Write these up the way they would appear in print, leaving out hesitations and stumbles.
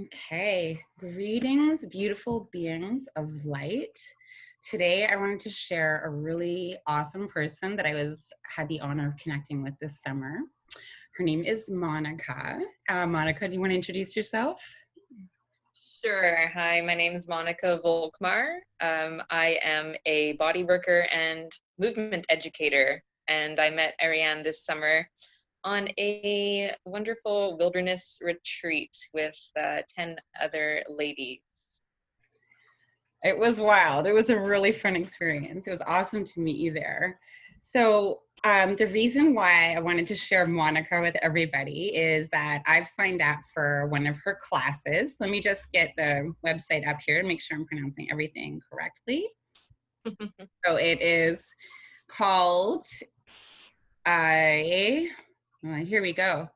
Okay, greetings, beautiful beings of light. Today, I wanted to share a really awesome person that had the honor of connecting with this summer. Her name is Monica. Monica, do you want to introduce yourself? Sure. Hi, my name is Monica Volkmar. I am a body worker and movement educator, and I met Ariane this summer on a wonderful wilderness retreat with 10 other ladies. It was wild. It was a really fun experience. It was awesome to meet you there. So the reason why I wanted to share Monica with everybody is that I've signed up for one of her classes. Let me just get the website up here and make sure I'm pronouncing everything correctly. So it is called, here we go,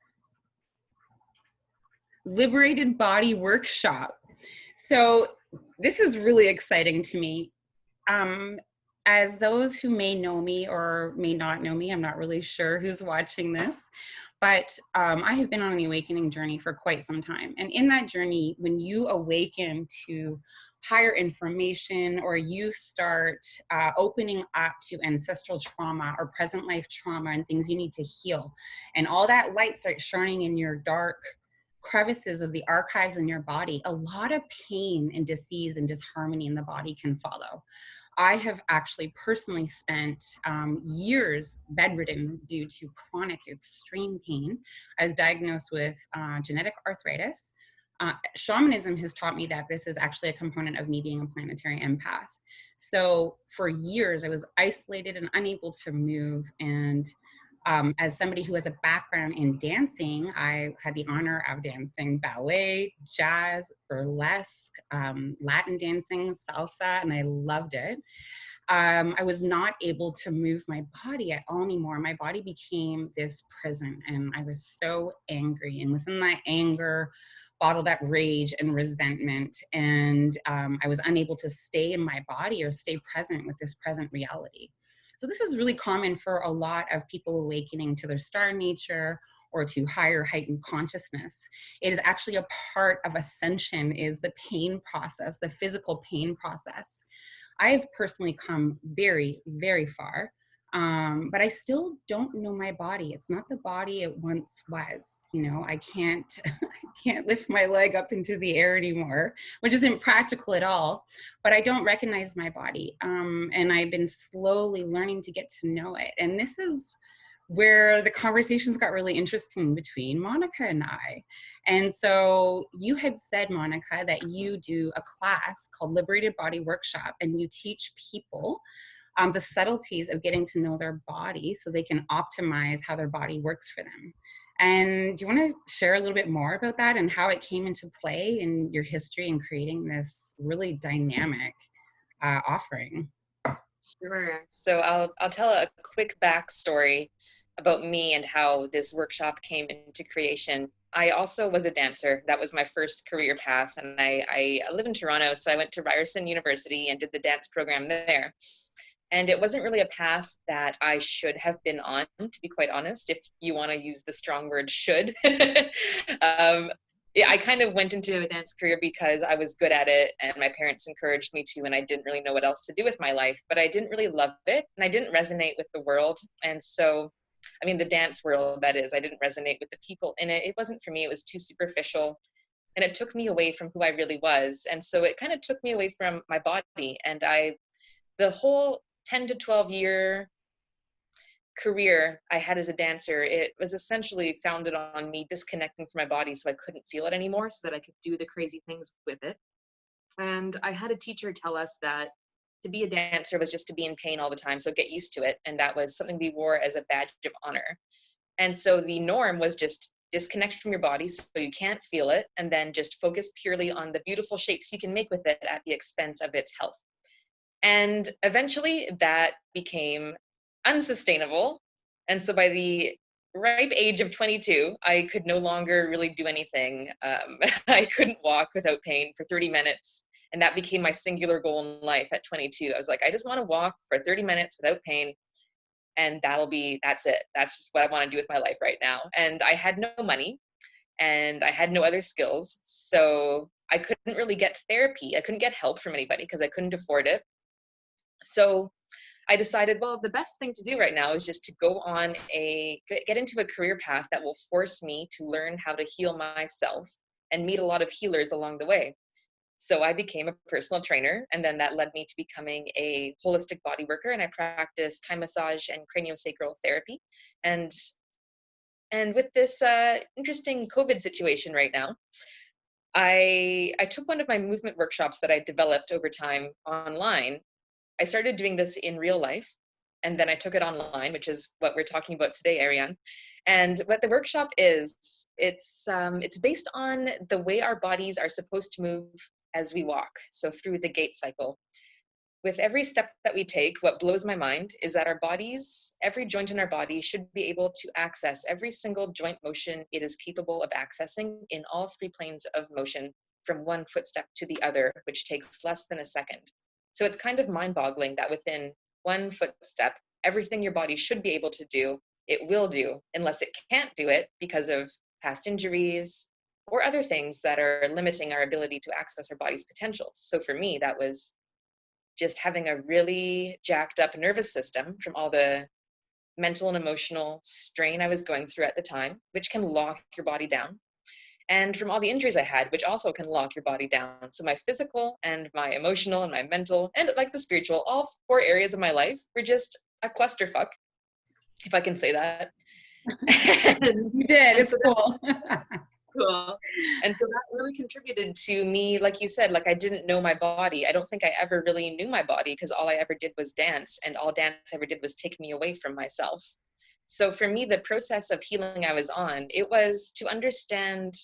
Liberated Body Workshop. So this is really exciting to me. As those who may know me or may not know me, I'm not really sure who's watching this, but I have been on the awakening journey for quite some time. And in that journey, when you awaken to higher information or you start opening up to ancestral trauma or present life trauma and things you need to heal, and all that light starts shining in your dark crevices of the archives in your body, a lot of pain and disease and disharmony in the body can follow. I have actually personally spent years bedridden due to chronic extreme pain. I was diagnosed with genetic arthritis. Shamanism has taught me that this is actually a component of me being a planetary empath. So for years, I was isolated and unable to move. And as somebody who has a background in dancing, I had the honor of dancing ballet, jazz, burlesque, Latin dancing, salsa, and I loved it. I was not able to move my body at all anymore. My body became this prison, and I was so angry. And within that anger, bottled up rage and resentment, and I was unable to stay in my body or stay present with this present reality. So this is really common for a lot of people awakening to their star nature or to higher heightened consciousness. It is actually a part of ascension, is the pain process, the physical pain process. I've personally come very, very far, but I still don't know my body. It's not the body it once was. You know, I can't, I can't lift my leg up into the air anymore, which isn't practical at all. But I don't recognize my body, and I've been slowly learning to get to know it. And this is where the conversations got really interesting between Monica and I. And so you had said, Monica, that you do a class called Liberated Body Workshop, and you teach people the subtleties of getting to know their body so they can optimize how their body works for them. And do you want to share a little bit more about that and how it came into play in your history in creating this really dynamic offering? Sure. So I'll tell a quick backstory about me and how this workshop came into creation. I also was a dancer. That was my first career path. And I live in Toronto, so I went to Ryerson University and did the dance program there. And it wasn't really a path that I should have been on, to be quite honest, if you want to use the strong word should. Yeah, I kind of went into a dance career because I was good at it and my parents encouraged me to, and I didn't really know what else to do with my life, but I didn't really love it and I didn't resonate with the world. And so, I mean, the dance world, that is, I didn't resonate with the people in it. It wasn't for me. It was too superficial and it took me away from who I really was. And so it kind of took me away from my body. And the whole 10 to 12 year career I had as a dancer, it was essentially founded on me disconnecting from my body so I couldn't feel it anymore, so that I could do the crazy things with it. And I had a teacher tell us that to be a dancer was just to be in pain all the time, so get used to it. And that was something we wore as a badge of honor. And so the norm was just disconnect from your body so you can't feel it, and then just focus purely on the beautiful shapes you can make with it at the expense of its health. And eventually that became unsustainable. And so by the ripe age of 22, I could no longer really do anything. I couldn't walk without pain for 30 minutes. And that became my singular goal in life at 22. I was like, I just want to walk for 30 minutes without pain. And that's it. That's just what I want to do with my life right now. And I had no money. and I had no other skills. So I couldn't really get therapy. I couldn't get help from anybody because I couldn't afford it. So I decided, well, the best thing to do right now is just to get into a career path that will force me to learn how to heal myself and meet a lot of healers along the way. So I became a personal trainer, and then that led me to becoming a holistic body worker, and I practiced Thai massage and craniosacral therapy. And with this interesting COVID situation right now, I took one of my movement workshops that I developed over time online. I started doing this in real life, and then I took it online, which is what we're talking about today, Ariane. And what the workshop is, it's based on the way our bodies are supposed to move as we walk, so through the gait cycle. With every step that we take, what blows my mind is that our bodies, every joint in our body should be able to access every single joint motion it is capable of accessing in all three planes of motion, from one footstep to the other, which takes less than a second. So it's kind of mind-boggling that within one footstep, everything your body should be able to do, it will do, unless it can't do it because of past injuries or other things that are limiting our ability to access our body's potentials. So for me, that was just having a really jacked up nervous system from all the mental and emotional strain I was going through at the time, which can lock your body down. And from all the injuries I had, which also can lock your body down. So my physical and my emotional and my mental and like the spiritual, all four areas of my life were just a clusterfuck, if I can say that. You did. It's cool. Cool. And so that really contributed to me, like you said, like I didn't know my body. I don't think I ever really knew my body because all I ever did was dance, and all dance ever did was take me away from myself. So for me, the process of healing I was on, it was to understand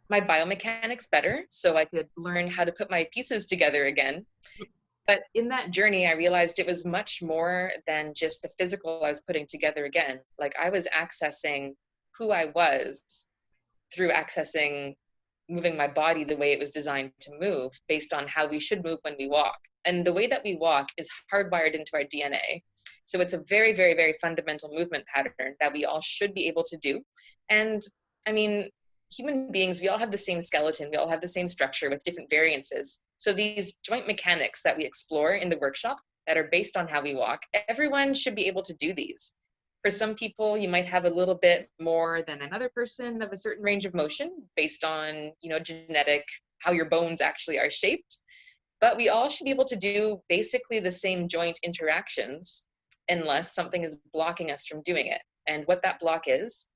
my biomechanics better so I could learn how to put my pieces together again. But in that journey, I realized it was much more than just the physical I was putting together again. Like I was accessing who I was through accessing moving my body the way it was designed to move based on how we should move when we walk. And the way that we walk is hardwired into our DNA. So it's a very, very, very fundamental movement pattern that we all should be able to do. And I mean, human beings, we all have the same skeleton, we all have the same structure with different variances. So these joint mechanics that we explore in the workshop that are based on how we walk, everyone should be able to do these. For some people, you might have a little bit more than another person of a certain range of motion based on, genetic, how your bones actually are shaped. But we all should be able to do basically the same joint interactions unless something is blocking us from doing it. And what that block is,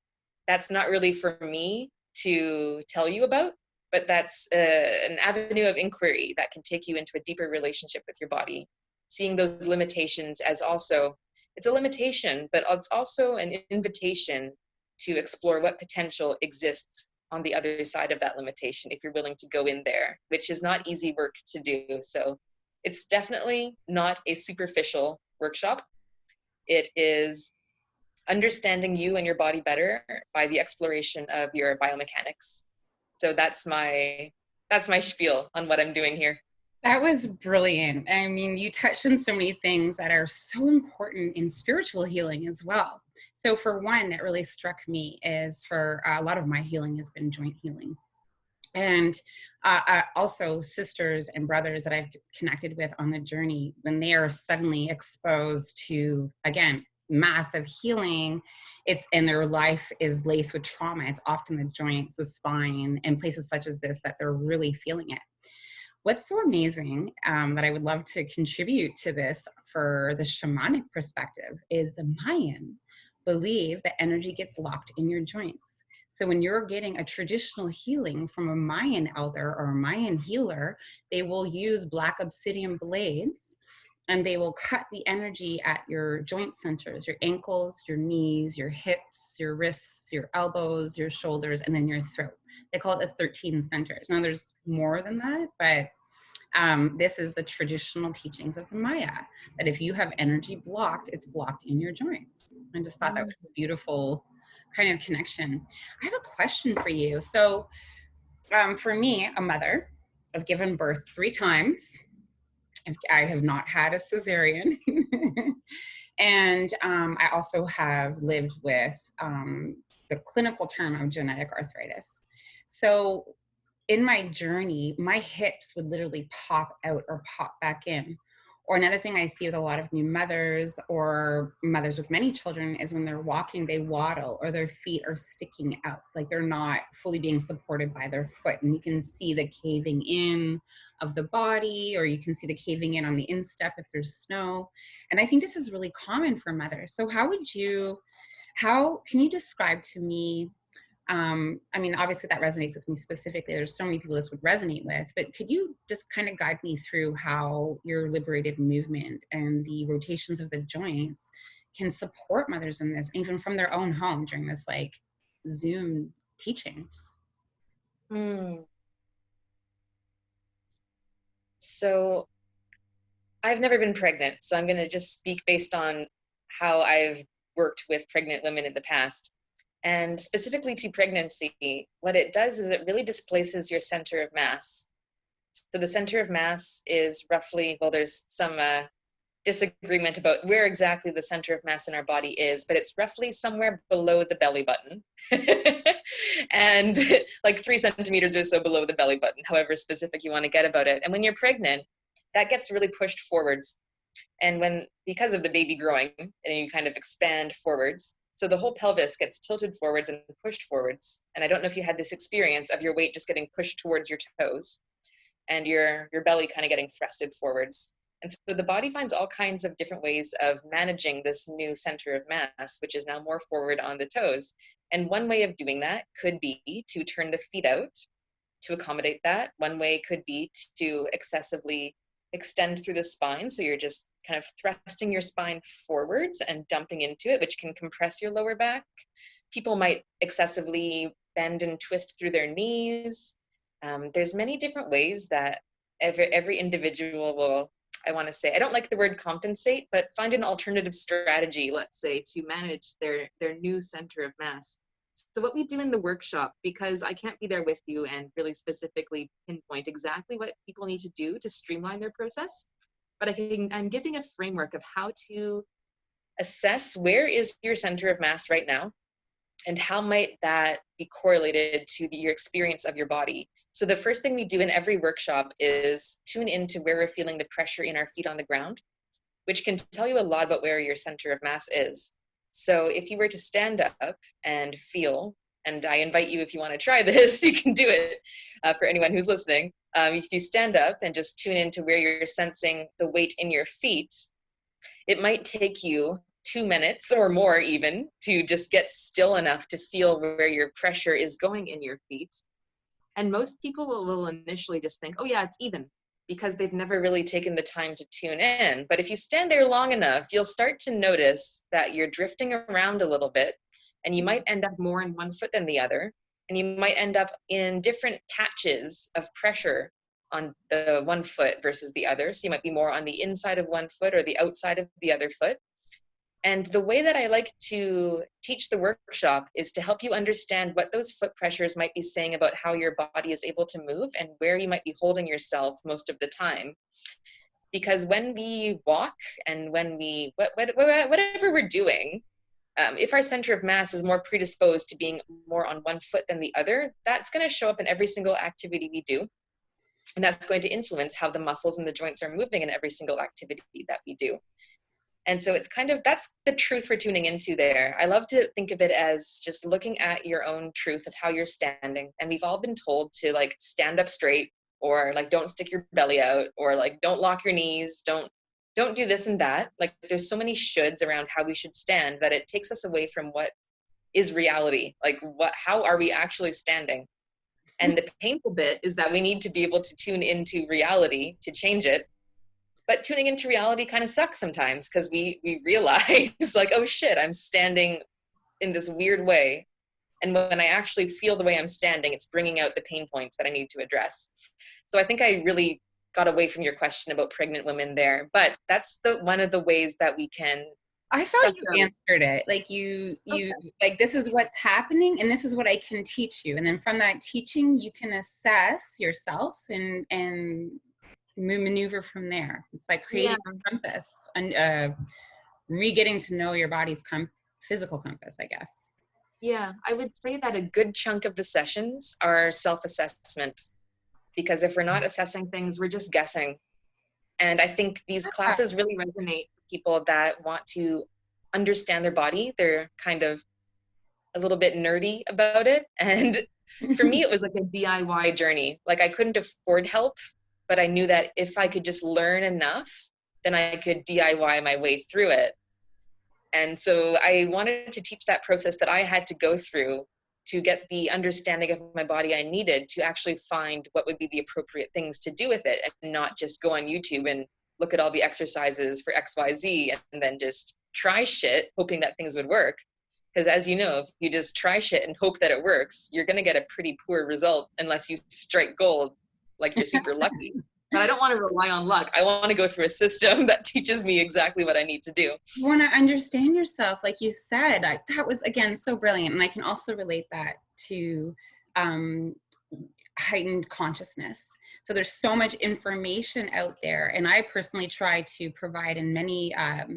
that's not really for me to tell you about, but that's an avenue of inquiry that can take you into a deeper relationship with your body. Seeing those limitations as also, it's a limitation, but it's also an invitation to explore what potential exists on the other side of that limitation if you're willing to go in there, which is not easy work to do. So it's definitely not a superficial workshop. It is understanding you and your body better by the exploration of your biomechanics. So that's my spiel on what I'm doing here. That was brilliant. I mean, you touched on so many things that are so important in spiritual healing as well. So for one, that really struck me is for a lot of my healing has been joint healing. And also sisters and brothers that I've connected with on the journey, when they are suddenly exposed to, again, massive healing, and their life is laced with trauma. It's often the joints, the spine, and places such as this that they're really feeling it. What's so amazing that I would love to contribute to this for the shamanic perspective is the Mayan believe that energy gets locked in your joints. So when you're getting a traditional healing from a Mayan elder or a Mayan healer, they will use black obsidian blades and they will cut the energy at your joint centers, your ankles, your knees, your hips, your wrists, your elbows, your shoulders, and then your throat. They call it the 13 centers. Now there's more than that, but this is the traditional teachings of the Maya, that if you have energy blocked, it's blocked in your joints. I just thought that was a beautiful kind of connection. I have a question for you. So for me, a mother, I've given birth 3 times. I have not had a cesarean. And I also have lived with the the clinical term of genetic arthritis. So in my journey, my hips would literally pop out or pop back in. Or another thing I see with a lot of new mothers or mothers with many children is when they're walking, they waddle or their feet are sticking out, like they're not fully being supported by their foot. And you can see the caving in of the body, or you can see the caving in on the instep if there's snow. And I think this is really common for mothers. So how can you describe to me, I mean, obviously that resonates with me specifically. There's so many people this would resonate with, but could you just kind of guide me through how your liberated movement and the rotations of the joints can support mothers in this, even from their own home during this like Zoom teachings? Hmm. So I've never been pregnant, so I'm going to just speak based on how I've worked with pregnant women in the past. And specifically to pregnancy, what it does is it really displaces your center of mass. So the center of mass is roughly, well, there's some disagreement about where exactly the center of mass in our body is, but it's roughly somewhere below the belly button. And like 3 centimeters or so below the belly button, however specific you want to get about it. And when you're pregnant, that gets really pushed forwards. And because of the baby growing, and you kind of expand forwards, so the whole pelvis gets tilted forwards and pushed forwards. And I don't know if you had this experience of your weight just getting pushed towards your toes and your belly kind of getting thrusted forwards. And so the body finds all kinds of different ways of managing this new center of mass, which is now more forward on the toes. And one way of doing that could be to turn the feet out to accommodate that. One way could be to excessively extend through the spine. So you're just kind of thrusting your spine forwards and dumping into it, which can compress your lower back. People might excessively bend and twist through their knees. There's many different ways that every individual will, I want to say, I don't like the word compensate, but find an alternative strategy, let's say, to manage their new center of mass. So what we do in the workshop, because I can't be there with you and really specifically pinpoint exactly what people need to do to streamline their process, but I'm giving a framework of how to assess where is your center of mass right now, and how might that be correlated to your experience of your body. So the first thing we do in every workshop is tune into where we're feeling the pressure in our feet on the ground, which can tell you a lot about where your center of mass is. So if you were to stand up and feel, and I invite you, if you want to try this, you can do it for anyone who's listening. If you stand up and just tune into where you're sensing the weight in your feet, it might take you 2 minutes or more even to just get still enough to feel where your pressure is going in your feet. And most people will initially just think, oh yeah, it's even, because they've never really taken the time to tune in. But if you stand there long enough, you'll start to notice that you're drifting around a little bit, and you might end up more in one foot than the other. And you might end up in different patches of pressure on the one foot versus the other. So you might be more on the inside of one foot or the outside of the other foot. And the way that I like to teach the workshop is to help you understand what those foot pressures might be saying about how your body is able to move and where you might be holding yourself most of the time. Because when we walk and when we, whatever we're doing, if our center of mass is more predisposed to being more on one foot than the other, that's going to show up in every single activity we do. And that's going to influence how the muscles and the joints are moving in every single activity that we do. And so it's kind of, that's the truth we're tuning into there. I love to think of it as just looking at your own truth of how you're standing. And we've all been told to like stand up straight, or like don't stick your belly out, or like don't lock your knees, don't do this and that. Like there's so many shoulds around how we should stand that it takes us away from what is reality. Like how are we actually standing? And the painful bit is that we need to be able to tune into reality to change it. But tuning into reality kind of sucks sometimes, because we realize like, oh shit, I'm standing in this weird way. And when I actually feel the way I'm standing, it's bringing out the pain points that I need to address. So I think I really got away from your question about pregnant women there, but that's one of the ways that we can. I thought you answered it. Like you like, this is what's happening and this is what I can teach you. And then from that teaching, you can assess yourself and maneuver from there. It's like creating a compass and re-getting to know your body's physical compass, I guess. Yeah, I would say that a good chunk of the sessions are self-assessment, because if we're not assessing things, we're just guessing. And I think these classes really resonate with people that want to understand their body. They're kind of a little bit nerdy about it. And for me, it was like a DIY journey. Like I couldn't afford help, but I knew that if I could just learn enough, then I could DIY my way through it. And so I wanted to teach that process that I had to go through to get the understanding of my body I needed to actually find what would be the appropriate things to do with it, and not just go on YouTube and look at all the exercises for XYZ and then just try shit hoping that things would work. Because as you know, if you just try shit and hope that it works, you're going to get a pretty poor result unless you strike gold, like you're super lucky. But I don't want to rely on luck. I want to go through a system that teaches me exactly what I need to do. You want to understand yourself, like you said. That was, again, so brilliant. And I can also relate that to heightened consciousness. So there's so much information out there. And I personally try to provide, and many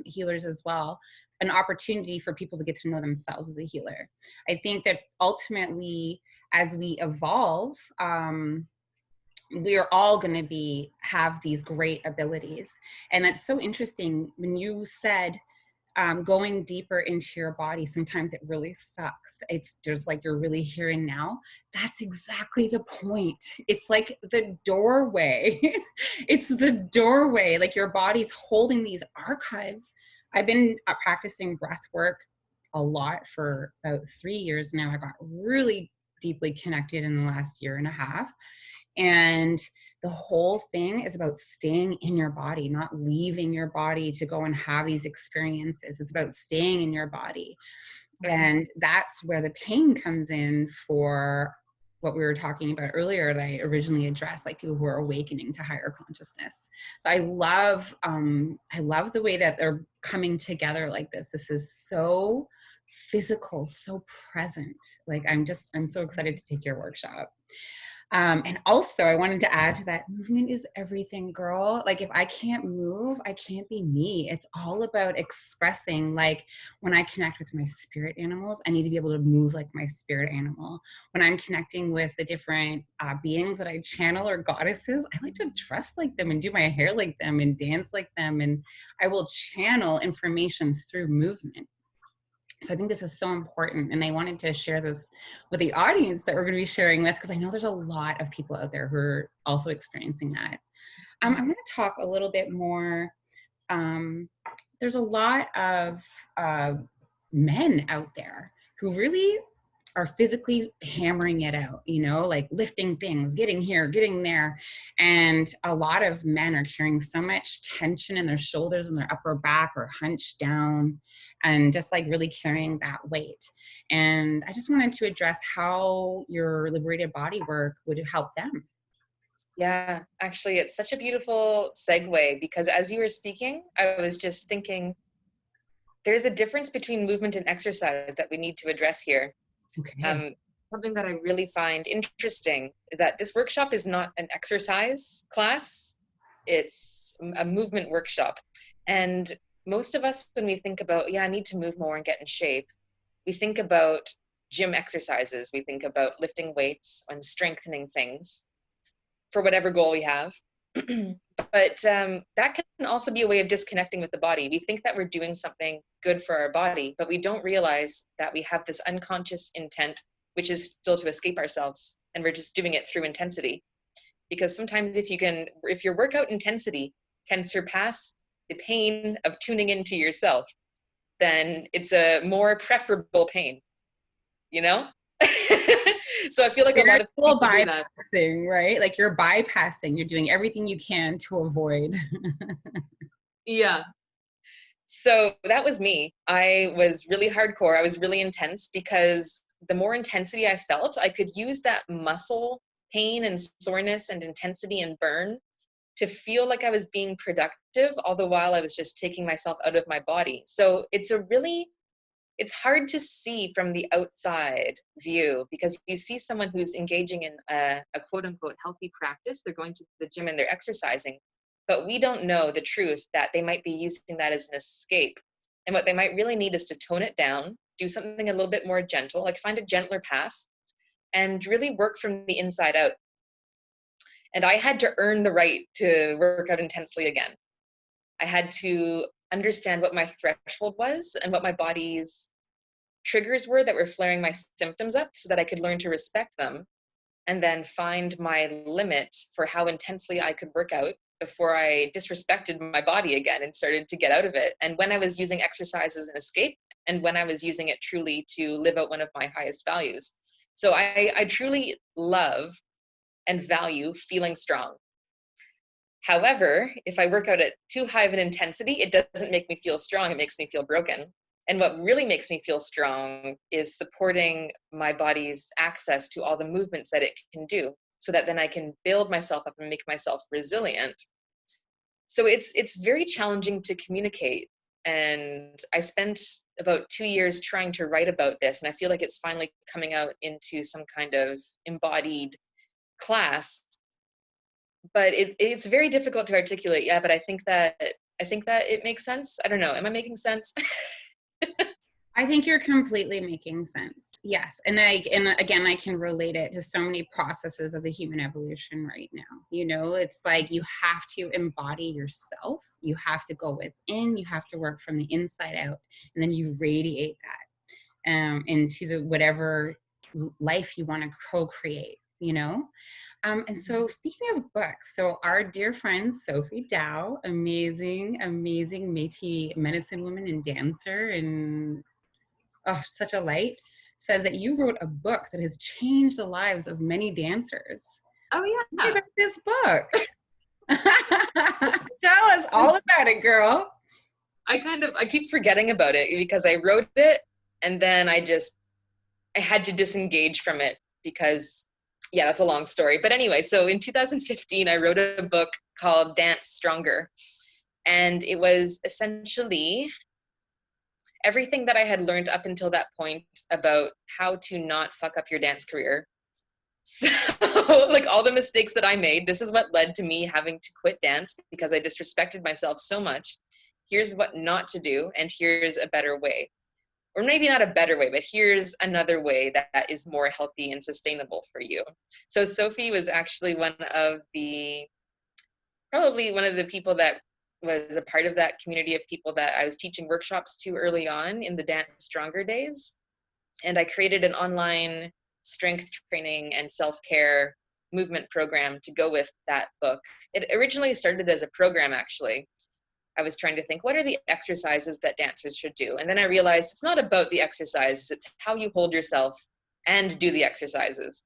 healers as well, an opportunity for people to get to know themselves as a healer. I think that ultimately, as we evolve, we are all going to have these great abilities. And that's so interesting when you said going deeper into your body, sometimes it really sucks. It's just like you're really here and now. That's exactly the point. It's like the doorway. It's the doorway. Like your body's holding these archives. I've been practicing breath work a lot for about 3 years now. I got really deeply connected in the last year and a half. And the whole thing is about staying in your body, not leaving your body to go and have these experiences. It's about staying in your body. And that's where the pain comes in for what we were talking about earlier that I originally addressed, like people who are awakening to higher consciousness. So I love the way that they're coming together like this. This is so physical, so present. Like I'm so excited to take your workshop. And also I wanted to add to that, movement is everything, girl. Like if I can't move, I can't be me. It's all about expressing. Like when I connect with my spirit animals, I need to be able to move like my spirit animal. When I'm connecting with the different beings that I channel or goddesses, I like to dress like them and do my hair like them and dance like them. And I will channel information through movement. So I think this is so important, and I wanted to share this with the audience that we're going to be sharing with, because I know there's a lot of people out there who are also experiencing that. I'm going to talk a little bit more. There's a lot of men out there who really are physically hammering it out, like lifting things, getting here, getting there. And a lot of men are carrying so much tension in their shoulders and their upper back, or hunched down, and just like really carrying that weight. And I just wanted to address how your liberated body work would help them. Yeah, actually, it's such a beautiful segue, because as you were speaking, I was just thinking there's a difference between movement and exercise that we need to address here. Okay. Something that I really find interesting is that this workshop is not an exercise class, it's a movement workshop. And most of us, when we think about, I need to move more and get in shape, we think about gym exercises, we think about lifting weights and strengthening things for whatever goal we have. But that can also be a way of disconnecting with the body. We think that we're doing something good for our body, but we don't realize that we have this unconscious intent, which is still to escape ourselves, and we're just doing it through intensity. Because sometimes if your workout intensity can surpass the pain of tuning into yourself, then it's a more preferable pain, So I feel like a lot of people do that. Bypassing, right? Like you're bypassing, you're doing everything you can to avoid. Yeah. So that was me. I was really hardcore. I was really intense, because the more intensity I felt, I could use that muscle pain and soreness and intensity and burn to feel like I was being productive, all the while I was just taking myself out of my body. So it's hard to see from the outside view, because you see someone who's engaging in a quote unquote healthy practice. They're going to the gym and they're exercising, but we don't know the truth that they might be using that as an escape. And what they might really need is to tone it down, do something a little bit more gentle, like find a gentler path, and really work from the inside out. And I had to earn the right to work out intensely again. I had to understand what my threshold was and what my body's triggers were that were flaring my symptoms up, so that I could learn to respect them, and then find my limit for how intensely I could work out before I disrespected my body again and started to get out of it. And when I was using exercise as an escape, and when I was using it truly to live out one of my highest values. So I truly love and value feeling strong. However, if I work out at too high of an intensity, it doesn't make me feel strong, it makes me feel broken. And what really makes me feel strong is supporting my body's access to all the movements that it can do, so that then I can build myself up and make myself resilient. So it's very challenging to communicate. And I spent about 2 years trying to write about this, and I feel like it's finally coming out into some kind of embodied class. But it's very difficult to articulate. Yeah, but I think that it makes sense. I don't know. Am I making sense? I think you're completely making sense. Yes. And again, I can relate it to so many processes of the human evolution right now. You know, it's like you have to embody yourself. You have to go within, you have to work from the inside out, and then you radiate that into the whatever life you want to co-create, you know? And so speaking of books, so our dear friend, Sophie Dow, amazing Métis medicine woman and dancer, and such a light, says that you wrote a book that has changed the lives of many dancers. Oh, yeah. Tell me about this book. Tell us all about it, girl. I keep forgetting about it because I wrote it and then I had to disengage from it because, yeah, that's a long story. But anyway, so in 2015, I wrote a book called Dance Stronger. And it was essentially everything that I had learned up until that point about how to not fuck up your dance career. So like all the mistakes that I made, this is what led to me having to quit dance because I disrespected myself so much. Here's what not to do, and here's a better way. Or maybe not a better way, but here's another way that is more healthy and sustainable for you. So Sophie was actually probably one of the people that was a part of that community of people that I was teaching workshops to early on in the Dance Stronger days. And I created an online strength training and self-care movement program to go with that book. It originally started as a program, actually. I was trying to think, what are the exercises that dancers should do? And then I realized it's not about the exercises, it's how you hold yourself and do the exercises.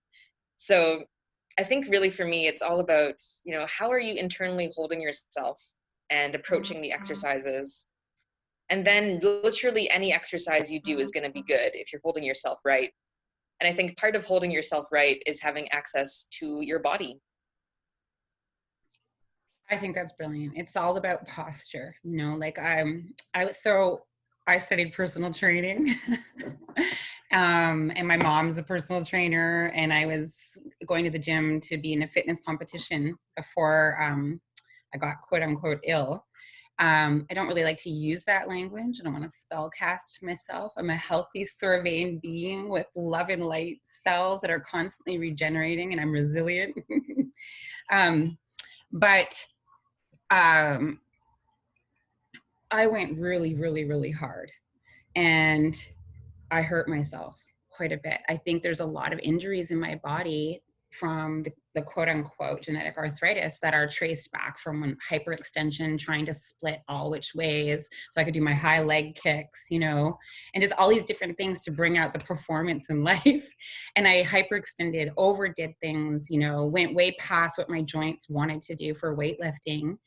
So I think really for me, it's all about, how are you internally holding yourself and approaching the exercises? And then literally any exercise you do is going to be good if you're holding yourself right. And I think part of holding yourself right is having access to your body. I think that's brilliant. It's all about posture, like I studied personal training and my mom's a personal trainer, and I was going to the gym to be in a fitness competition before I got quote unquote ill. I don't really like to use that language. I don't want to spell cast myself. I'm a healthy, surveying being with love and light cells that are constantly regenerating, and I'm resilient. But I went really, really, really hard, and I hurt myself quite a bit. I think there's a lot of injuries in my body from the quote unquote genetic arthritis that are traced back from when hyperextension, trying to split all which ways so I could do my high leg kicks, and just all these different things to bring out the performance in life. And I hyperextended, overdid things, went way past what my joints wanted to do for weightlifting,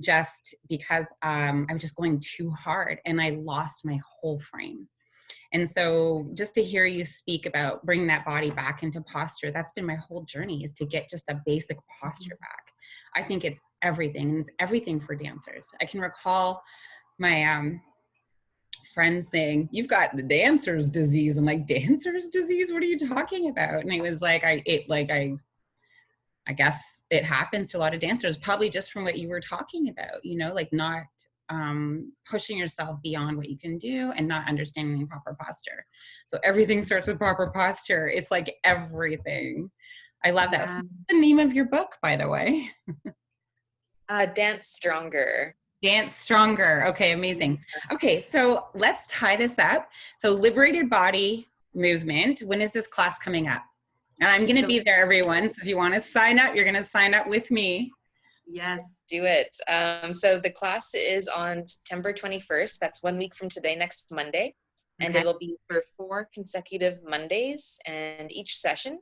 just because I was just going too hard, and I lost my whole frame. And so just to hear you speak about bringing that body back into posture, that's been my whole journey, is to get just a basic posture back. I think it's everything, and it's everything for dancers. I can recall my friend saying, "You've got the dancer's disease." I'm like, "Dancer's disease? What are you talking about?" And it was like, I guess it happens to a lot of dancers, probably just from what you were talking about, like not pushing yourself beyond what you can do and not understanding proper posture. So everything starts with proper posture. It's like everything. I love that. Yeah. What's the name of your book, by the way? Dance Stronger. Dance Stronger. Okay, amazing. Okay, so let's tie this up. So liberated body movement. When is this class coming up? And I'm going to be there, everyone. So if you want to sign up, you're going to sign up with me. Yes, do it. So the class is on September 21st. That's 1 week from today, next Monday. And it'll be for 4 consecutive Mondays. And each session,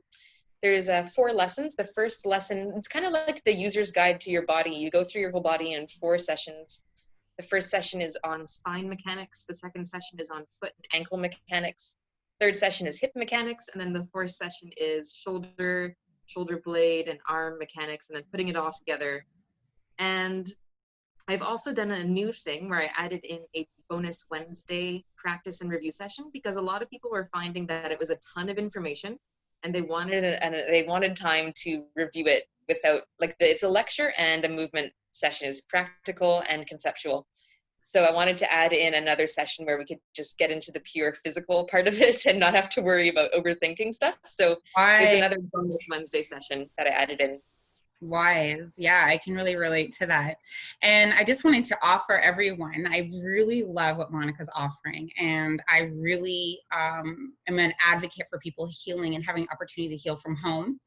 there's 4 lessons. The first lesson, it's kind of like the user's guide to your body. You go through your whole body in 4 sessions. The first session is on spine mechanics. The second session is on foot and ankle mechanics. Third session is hip mechanics. And then the fourth session is shoulder blade and arm mechanics, and then putting it all together. And I've also done a new thing where I added in a bonus Wednesday practice and review session, because a lot of people were finding that it was a ton of information and they wanted time to review it without, like, it's a lecture and a movement session, is practical and conceptual. So I wanted to add in another session where we could just get into the pure physical part of it and not have to worry about overthinking stuff. So there's another bonus Wednesday session that I added in. Wise. Yeah, I can really relate to that. And I just wanted to offer everyone, I really love what Monica's offering. And I really am an advocate for people healing and having opportunity to heal from home,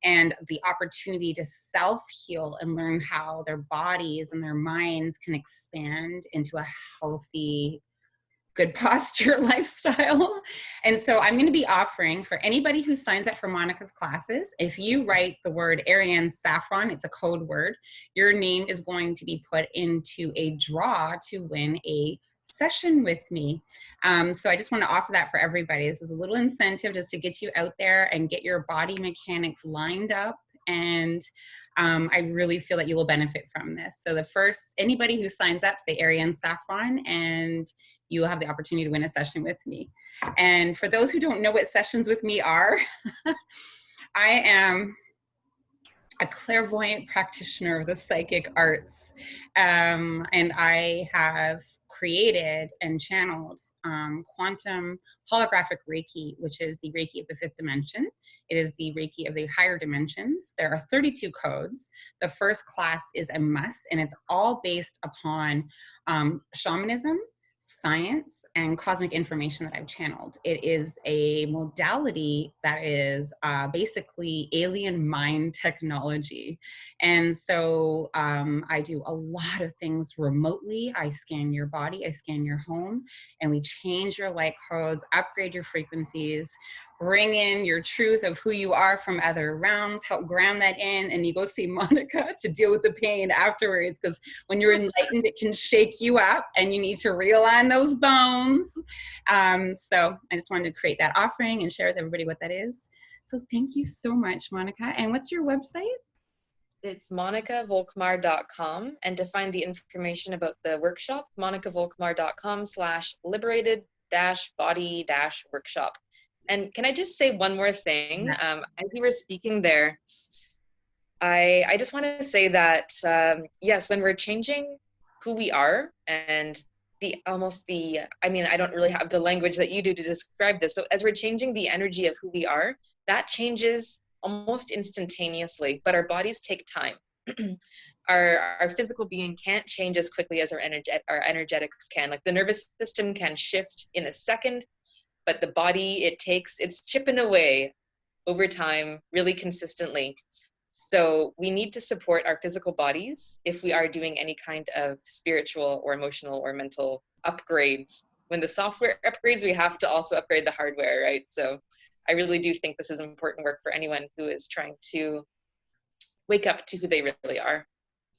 and the opportunity to self-heal and learn how their bodies and their minds can expand into a healthy, good posture lifestyle. And so I'm going to be offering for anybody who signs up for Monica's classes, if you write the word Ariane Saffron, it's a code word, your name is going to be put into a draw to win a session with me. So I just want to offer that for everybody. This is a little incentive just to get you out there and get your body mechanics lined up. And I really feel that you will benefit from this. So the first, anybody who signs up, say Ariane Saffron, and you will have the opportunity to win a session with me. And for those who don't know what sessions with me are, I am a clairvoyant practitioner of the psychic arts. And I have created and channeled quantum holographic Reiki, which is the Reiki of the 5th dimension. It is the Reiki of the higher dimensions. There are 32 codes. The first class is a must, and it's all based upon shamanism, science, and cosmic information that I've channeled. It is a modality that is basically alien mind technology. And so I do a lot of things remotely. I scan your body, I scan your home, and we change your light codes, upgrade your frequencies, bring in your truth of who you are from other realms, help ground that in, and you go see Monica to deal with the pain afterwards, because when you're enlightened, it can shake you up and you need to realign those bones. So I just wanted to create that offering and share with everybody what that is. So thank you so much, Monica. And what's your website? It's monicavolkmar.com. And to find the information about the workshop, monicavolkmar.com/liberated-body-workshop. And can I just say one more thing? As you were speaking there, I just want to say that, yes, when we're changing who we are, and I mean, I don't really have the language that you do to describe this, but as we're changing the energy of who we are, that changes almost instantaneously, but our bodies take time. Our physical being can't change as quickly as our energetics can. Like the nervous system can shift in a second, but the body, it's chipping away over time, really consistently. So we need to support our physical bodies if we are doing any kind of spiritual or emotional or mental upgrades. When the software upgrades, we have to also upgrade the hardware, right? So I really do think this is important work for anyone who is trying to wake up to who they really are.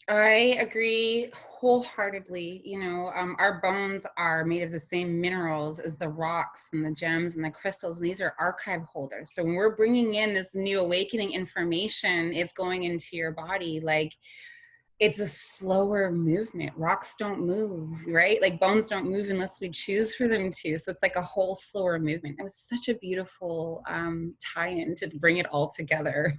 I agree wholeheartedly. You know, our bones are made of the same minerals as the rocks and the gems and the crystals, and these are archive holders. So when we're bringing in this new awakening information, it's going into your body. Like, it's a slower movement. Rocks don't move, right? Like bones don't move unless we choose for them to. So it's like a whole slower movement. It was such a beautiful tie-in to bring it all together.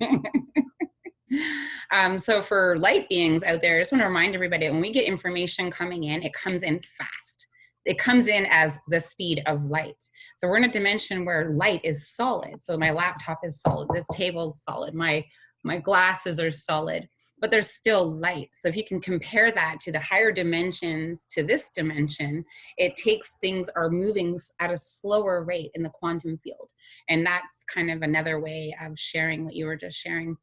So for light beings out there, I just want to remind everybody, when we get information coming in, it comes in fast. It comes in as the speed of light. So we're in a dimension where light is solid. So my laptop is solid. This table is solid. My glasses are solid, but there's still light. So if you can compare that to the higher dimensions, to this dimension, it takes things are moving at a slower rate in the quantum field. And that's kind of another way of sharing what you were just sharing,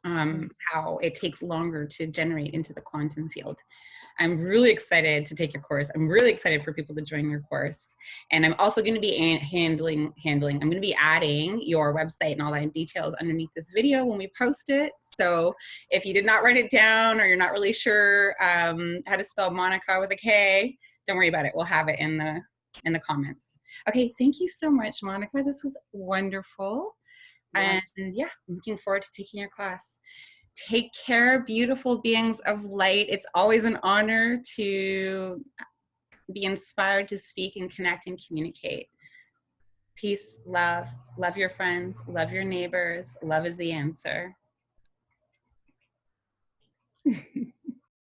how it takes longer to generate into the quantum field. I'm really excited to take your course. I'm really excited for people to join your course. And I'm also going to be I'm going to be adding your website and all that details underneath this video when we post it. So if you did not write it down, or you're not really sure how to spell Monica with a K, don't worry about it. We'll have it in the comments. Okay, thank you so much, Monica. This was wonderful. Yes. And yeah, I'm looking forward to taking your class. Take care, beautiful beings of light. It's always an honor to be inspired to speak and connect and communicate. Peace, love your friends, love your neighbors. Love is the answer.